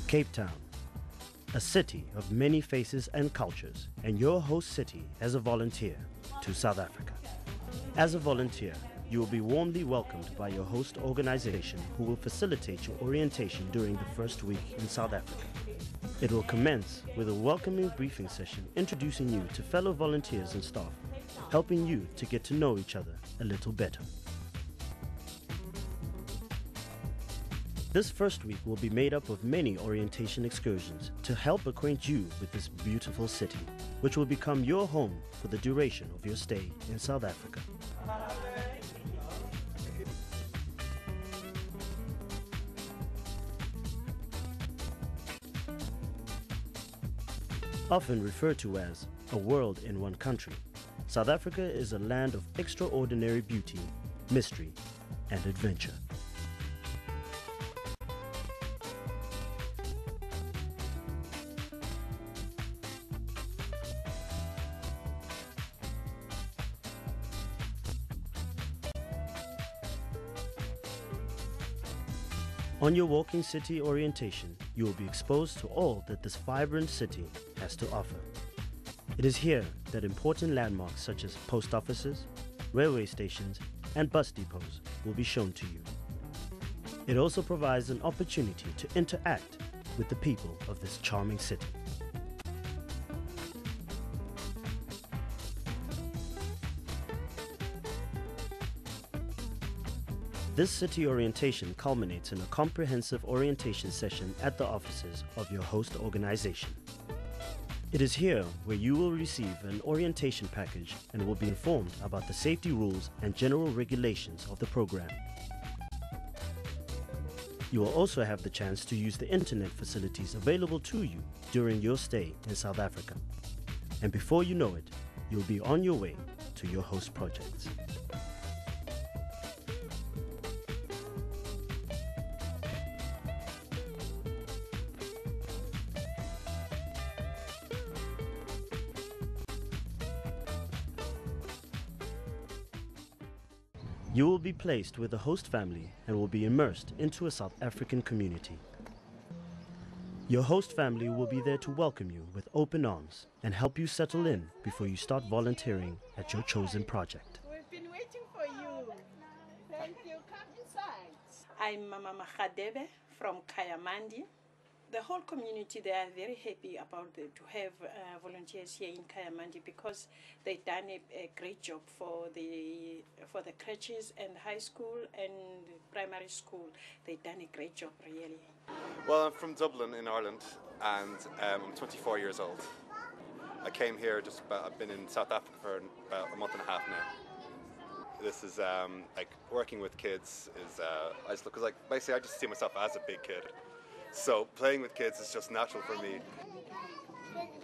Cape Town, a city of many faces and cultures, and your host city as a volunteer to South Africa. As a volunteer, you will be warmly welcomed by your host organization who will facilitate your orientation during the first week in South Africa. It will commence with a welcoming briefing session introducing you to fellow volunteers and staff, helping you to get to know each other a little better. This first week will be made up of many orientation excursions to help acquaint you with this beautiful city, which will become your home for the duration of your stay in South Africa. Often referred to as a world in one country, South Africa is a land of extraordinary beauty, mystery, and adventure. On your Walking City orientation, you will be exposed to all that this vibrant city has to offer. It is here that important landmarks such as post offices, railway stations, and bus depots will be shown to you. It also provides an opportunity to interact with the people of this charming city. This city orientation culminates in a comprehensive orientation session at the offices of your host organization. It is here where you will receive an orientation package and will be informed about the safety rules and general regulations of the program. You will also have the chance to use the internet facilities available to you during your stay in South Africa. And before you know it, you'll be on your way to your host projects. You will be placed with a host family and will be immersed into a South African community. Your host family will be there to welcome you with open arms and help you settle in before you start volunteering at your chosen project. We've been waiting for you. Thank you. Come inside. I'm Mama Mahadebe from Kayamandi. The whole community, they are very happy about to have volunteers here in Kayamandi because they've done a great job for the crèches and high school and primary school. They've done a great job, really. Well, I'm from Dublin in Ireland, and I'm 24 years old. I came here I've been in South Africa for about a month and a half now. This is like working with kids is basically I just see myself as a big kid. So playing with kids is just natural for me.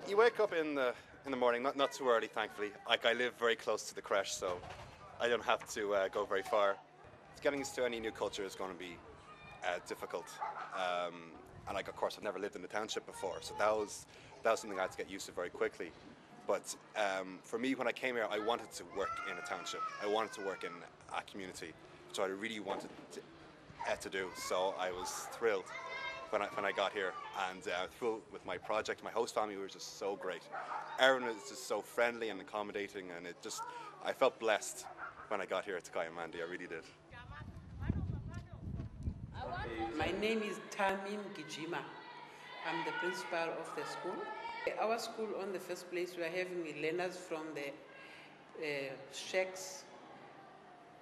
You wake up in the morning, not too early, thankfully. Like I live very close to the crèche, so I don't have to go very far. Getting used to any new culture is going to be difficult. And of course, I've never lived in a township before, so that was something I had to get used to very quickly. But for me, when I came here, I wanted to work in a township. I wanted to work in a community, which I really wanted to do. So I was thrilled when I got here, and with my project, my host family was just so great. Everyone was just so friendly and accommodating, and I felt blessed when I got here to Kayamandi. I really did. My name is Tamin Gijima. I'm the principal of the school. Our school, on the first place, we are having learners from the shacks.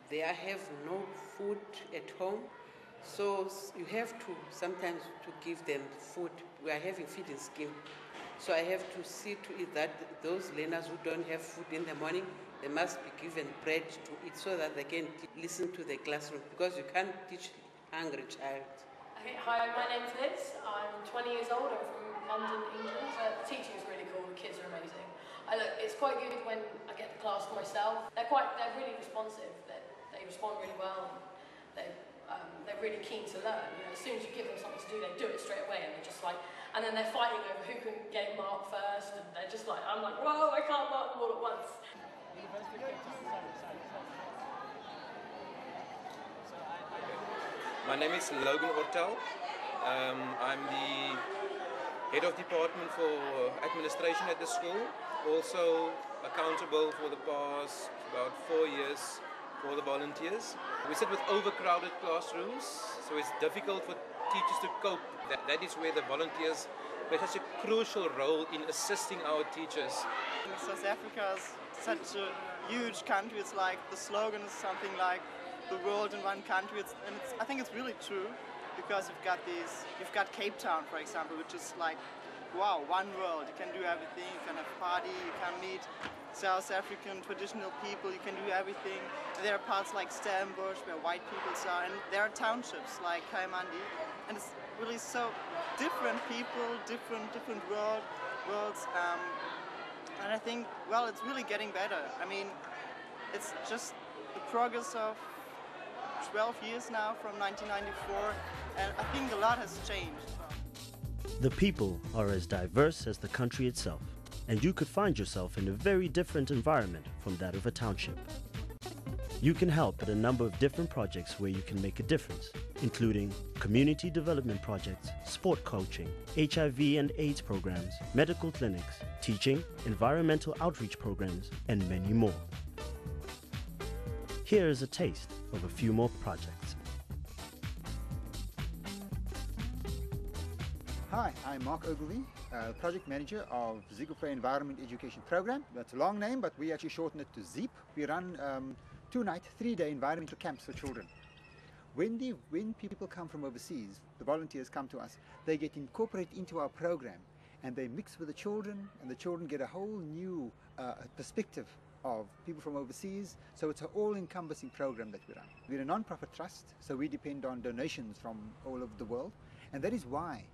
They have no food at home. So you have to sometimes to give them food. We are having feeding scheme. So I have to see to it that those learners who don't have food in the morning, they must be given bread to eat so that they can listen to the classroom, because you can't teach hungry child. Okay, hi, my name's Liz. I'm 20 years old. I'm from London, England. The teaching is really cool. The kids are amazing. It's quite good when I get the class to myself. They're really responsive. They respond really well. They're really keen to learn. You know, as soon as you give them something to do, they do it straight away, and they're just like, and then they're fighting over who can get marked first, and they're just like, I'm like, whoa, I can't mark them all at once. My name is Logan Ortel. I'm the head of department for administration at the school, also accountable for the past about 4 years for the volunteers. We sit with overcrowded classrooms, so it's difficult for teachers to cope. That is where the volunteers play such a crucial role in assisting our teachers. South Africa is such a huge country. It's like the slogan is something like the world in one country. I think it's really true, because you've got Cape Town, for example, which is like, wow, one world. You can do everything. You can have party. You can meet South African traditional people. You can do everything. And there are parts like Stellenbosch where white people are, and there are townships like Kayamandi, and it's really so different people, different worlds. And I think, well, it's really getting better. I mean, it's just the progress of 12 years now from 1994, and I think a lot has changed. The people are as diverse as the country itself, and you could find yourself in a very different environment from that of a township. You can help at a number of different projects where you can make a difference, including community development projects, sport coaching, HIV and AIDS programs, medical clinics, teaching, environmental outreach programs, and many more. Here is a taste of a few more projects. Hi, I'm Mark Ogilvie, Project Manager of Ziegler Environment Education Program. That's a long name, but we actually shorten it to ZEEP. We run 2-night, 3-day environmental camps for children. When people come from overseas, the volunteers come to us, they get incorporated into our program, and they mix with the children, and the children get a whole new perspective of people from overseas. So it's an all-encompassing program that we run. We're a non-profit trust, so we depend on donations from all over the world, and that is why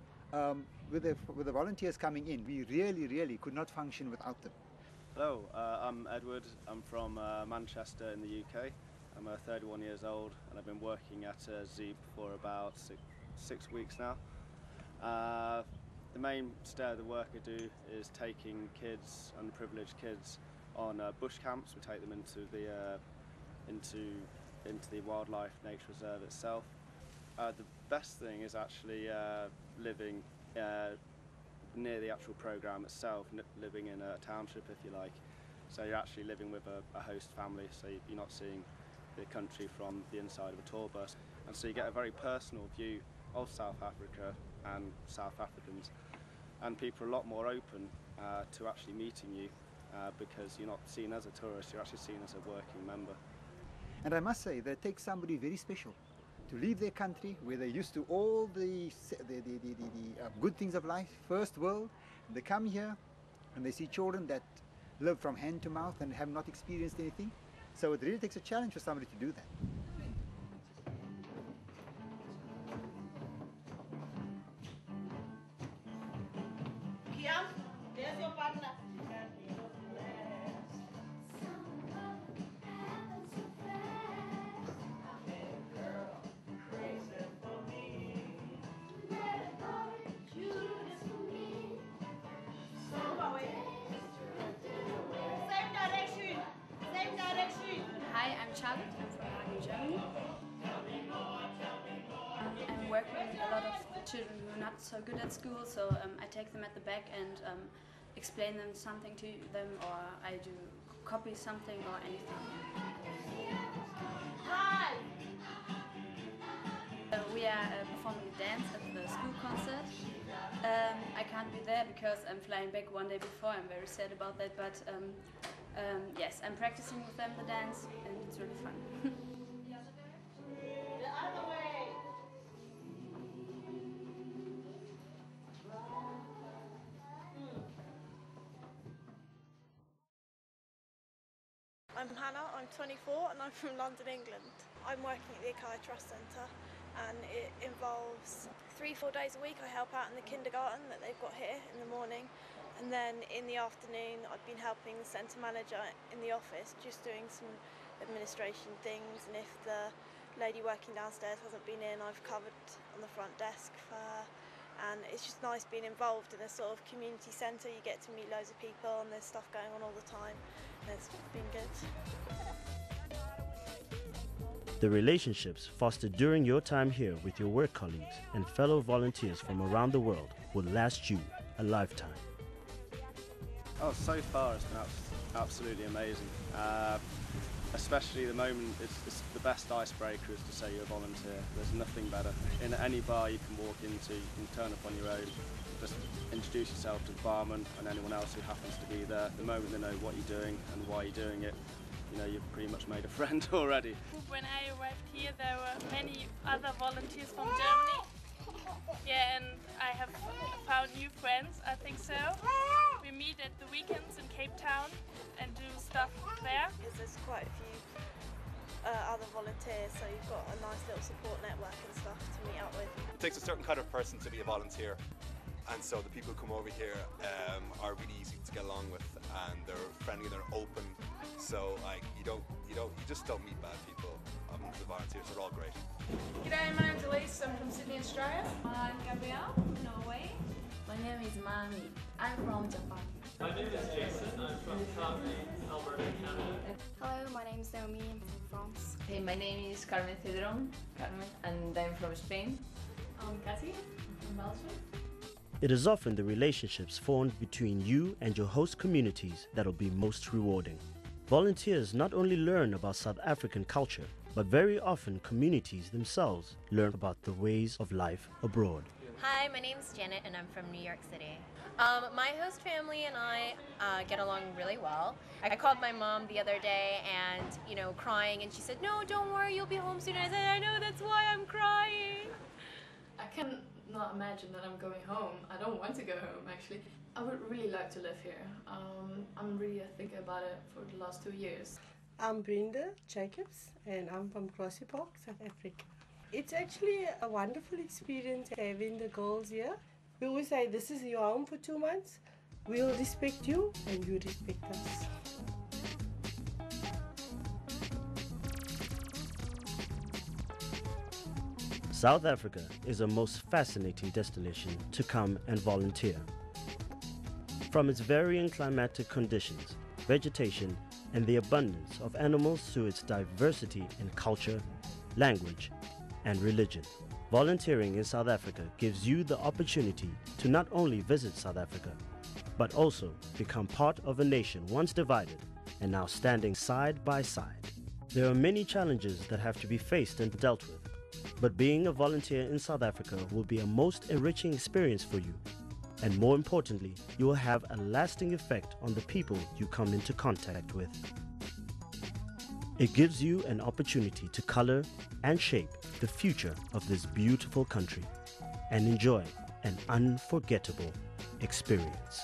with the volunteers coming in, we really could not function without them. Hello, I'm Edward. I'm from Manchester in the UK. I'm 31 years old, and I've been working at ZEEP for about six weeks now. The main stay of the work I do is taking kids, underprivileged kids, on bush camps. We take them into the wildlife nature reserve itself. The best thing is actually living near the actual program itself, living in a township, if you like. So you're actually living with a host family, so you're not seeing the country from the inside of a tour bus. And so you get a very personal view of South Africa and South Africans. And people are a lot more open to actually meeting you because you're not seen as a tourist, you're actually seen as a working member. And I must say that it takes somebody very special to leave their country where they're used to all the good things of life, first world, and they come here and they see children that live from hand to mouth and have not experienced anything. So it really takes a challenge for somebody to do that. Kiam, there's your partner. Hi, I'm Charlotte. I'm from Hagen, Germany. I'm working with a lot of children who are not so good at school, so I take them at the back and explain them something to them, or I do copy something or anything. Hi! We are performing a dance at the school concert. I can't be there because I'm flying back one day before. I'm very sad about that, but yes, I'm practicing with them the dance, and it's really fun. The other way! I'm Hannah, I'm 24 and I'm from London, England. I'm working at the Akai Trust Centre, and it involves 3-4 days a week. I help out in the kindergarten that they've got here in the morning, and then in the afternoon I've been helping the centre manager in the office, just doing some administration things, and if the lady working downstairs hasn't been in, I've covered on the front desk for her. And it's just nice being involved in a sort of community centre. You get to meet loads of people and there's stuff going on all the time, and it's been good. The relationships fostered during your time here with your work colleagues and fellow volunteers from around the world will last you a lifetime. Oh, so far it's been absolutely amazing. Especially the moment, it's the best icebreaker is to say you're a volunteer. There's nothing better. In any bar you can walk into, you can turn up on your own, just introduce yourself to the barman and anyone else who happens to be there. The moment they know what you're doing and why you're doing it, you know, you've pretty much made a friend already. When I arrived here, there were many other volunteers from Germany. Yeah, and I have found new friends, I think so. We meet at the weekends in Cape Town and do stuff there. There's quite a few other volunteers, so you've got a nice little support network and stuff to meet up with. It takes a certain kind of person to be a volunteer, and so the people who come over here are really easy to get along with, and they're friendly, they're open. So like you just don't meet bad people among the volunteers. They're all great. G'day, my name's Elise. I'm from Sydney, Australia. I'm Gabrielle from Norway. My name is Mami. I'm from Japan. My name is Jason. I'm from Calgary, Alberta, Canada. Hello, my name is Naomi. I'm from France. Hey, my name is Carmen Cedron, and I'm from Spain. I'm Cathy. I'm from Belgium. It is often the relationships formed between you and your host communities that will be most rewarding. Volunteers not only learn about South African culture, but very often communities themselves learn about the ways of life abroad. Hi, my name's Janet and I'm from New York City. My host family and I get along really well. I called my mom the other day and, crying, and she said, "No, don't worry, you'll be home soon." And I said, "I know, that's why I'm crying." I can not imagine that I'm going home. I don't want to go home, actually. I would really like to live here. I'm really thinking about it for the last 2 years. I'm Brenda Jacobs and I'm from Grassy Park, South Africa. It's actually a wonderful experience having the girls here. We always say this is your home for 2 months. We'll respect you and you respect us. South Africa is a most fascinating destination to come and volunteer. From its varying climatic conditions, vegetation, and the abundance of animals to its diversity in culture, language, and religion. Volunteering in South Africa gives you the opportunity to not only visit South Africa, but also become part of a nation once divided and now standing side by side. There are many challenges that have to be faced and dealt with, but being a volunteer in South Africa will be a most enriching experience for you. And more importantly, you will have a lasting effect on the people you come into contact with. It gives you an opportunity to color and shape the future of this beautiful country and enjoy an unforgettable experience.